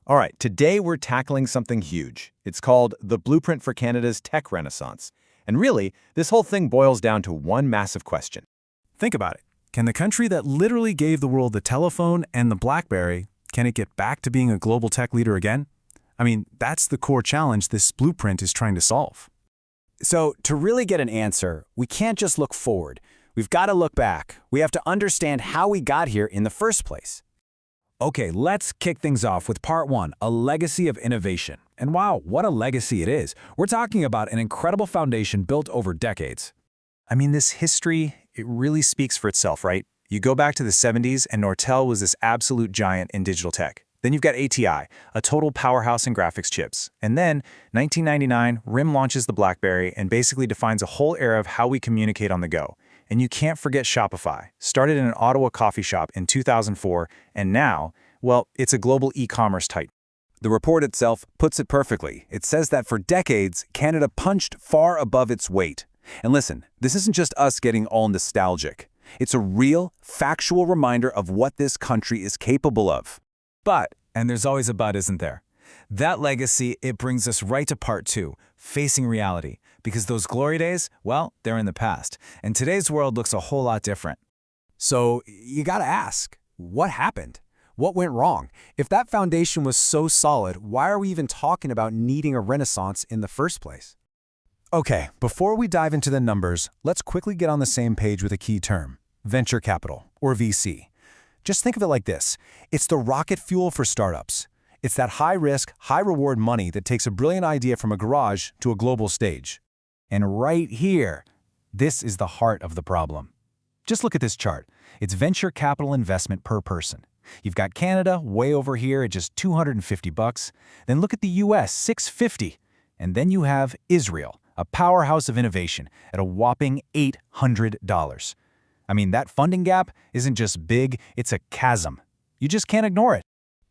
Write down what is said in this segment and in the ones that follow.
All right, today we're tackling something huge. It's called the blueprint for Canada's tech renaissance. And really, this whole thing boils down to one massive question. Think about it. Can the country that literally gave the world the telephone and the BlackBerry, can it get back to being a global tech leader again? I mean, that's the core challenge this blueprint is trying to solve. So, to really get an answer, we can't just look forward. We've got to look back. We have to understand how we got here in the first place. Okay, let's kick things off with part one, a legacy of innovation. And wow, what a legacy it is. We're talking about an incredible foundation built over decades. I mean, this history, it really speaks for itself, right? You go back to the 70s and Nortel was this absolute giant in digital tech. Then you've got ATI, a total powerhouse in graphics chips. And then, 1999, RIM launches the BlackBerry and basically defines a whole era of how we communicate on the go. And you can't forget Shopify, started in an Ottawa coffee shop in 2004, and now, well, it's a global e-commerce titan. The report itself puts it perfectly. It says that for decades, Canada punched far above its weight. And listen, this isn't just us getting all nostalgic. It's a real, factual reminder of what this country is capable of. But, and there's always a but, isn't there? That legacy, it brings us right to part two, facing reality. Because those glory days, well, they're in the past. And today's world looks a whole lot different. So you gotta ask, what happened? What went wrong? If that foundation was so solid, why are we even talking about needing a renaissance in the first place? Okay, before we dive into the numbers, let's quickly get on the same page with a key term, venture capital, or VC. Just think of it like this. It's the rocket fuel for startups. It's that high-risk, high-reward money that takes a brilliant idea from a garage to a global stage. And right here, this is the heart of the problem. Just look at this chart. It's venture capital investment per person. You've got Canada way over here at just $250. Then look at the US, $650. And then you have Israel, a powerhouse of innovation, at a whopping $800. I mean, that funding gap isn't just big, it's a chasm. You just can't ignore it.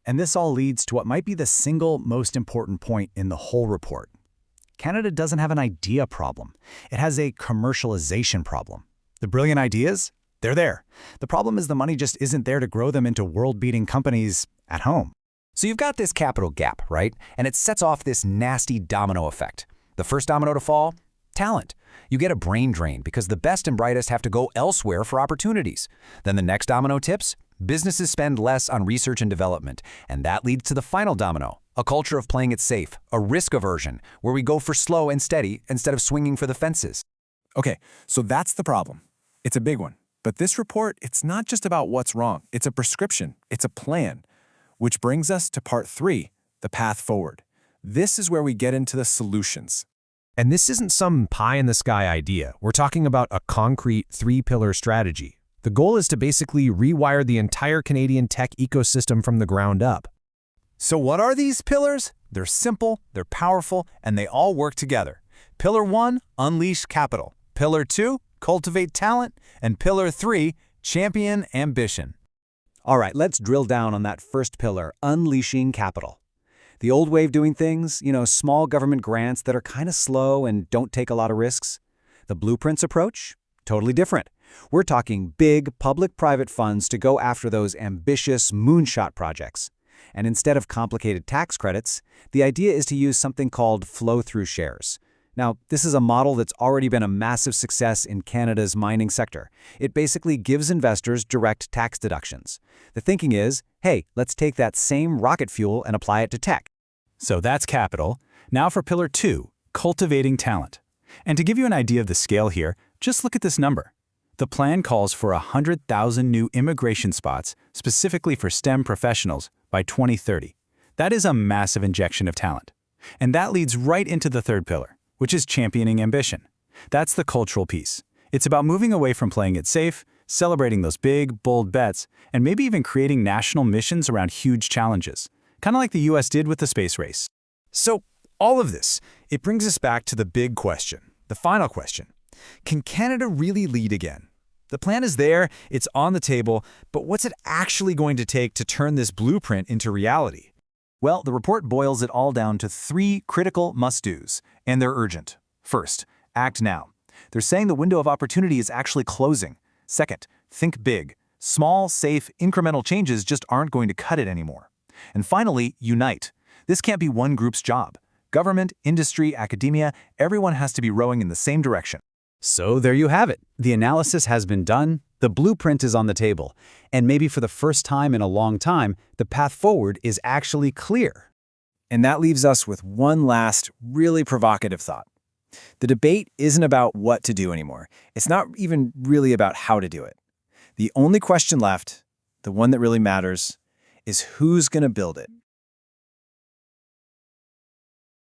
And this all leads to what might be the single most important point in the whole report. Canada doesn't have an idea problem. It has a commercialization problem. The brilliant ideas, they're there. The problem is the money just isn't there to grow them into world-beating companies at home. So you've got this capital gap, right? And it sets off this nasty domino effect. The first domino to fall? Talent. You get a brain drain because the best and brightest have to go elsewhere for opportunities. Then the next domino tips? Businesses spend less on research and development. And that leads to the final domino, a culture of playing it safe, a risk aversion, where we go for slow and steady instead of swinging for the fences. Okay, so that's the problem. It's a big one. But this report, it's not just about what's wrong. It's a prescription. It's a plan. Which brings us to part three, the path forward. This is where we get into the solutions. And this isn't some pie-in-the-sky idea. We're talking about a concrete three-pillar strategy. The goal is to basically rewire the entire Canadian tech ecosystem from the ground up. So what are these pillars? They're simple, they're powerful, and they all work together. Pillar 1, unleash capital. Pillar 2, cultivate talent. And Pillar 3, champion ambition. All right, let's drill down on that first pillar, unleashing capital. The old way of doing things, small government grants that are kind of slow and don't take a lot of risks. The blueprints approach, totally different. We're talking big public-private funds to go after those ambitious moonshot projects. And instead of complicated tax credits, the idea is to use something called flow-through shares. Now, this is a model that's already been a massive success in Canada's mining sector. It basically gives investors direct tax deductions. The thinking is, hey, let's take that same rocket fuel and apply it to tech. So that's capital. Now for Pillar 2, cultivating talent. And to give you an idea of the scale here, just look at this number. The plan calls for 100,000 new immigration spots, specifically for STEM professionals, by 2030. That is a massive injection of talent. And that leads right into the third pillar, which is championing ambition. That's the cultural piece. It's about moving away from playing it safe, celebrating those big, bold bets, and maybe even creating national missions around huge challenges, kind of like the US did with the space race. So all of this, it brings us back to the big question, the final question. Can Canada really lead again? The plan is there, it's on the table, but what's it actually going to take to turn this blueprint into reality? Well, the report boils it all down to three critical must-dos, and they're urgent. First, act now. They're saying the window of opportunity is actually closing. Second, think big. Small, safe, incremental changes just aren't going to cut it anymore. And finally, unite. This can't be one group's job. Government, industry, academia, everyone has to be rowing in the same direction. So there you have it. The analysis has been done, the blueprint is on the table, and maybe for the first time in a long time, the path forward is actually clear. And that leaves us with one last, really provocative thought. The debate isn't about what to do anymore. It's not even really about how to do it. The only question left, the one that really matters, is who's going to build it.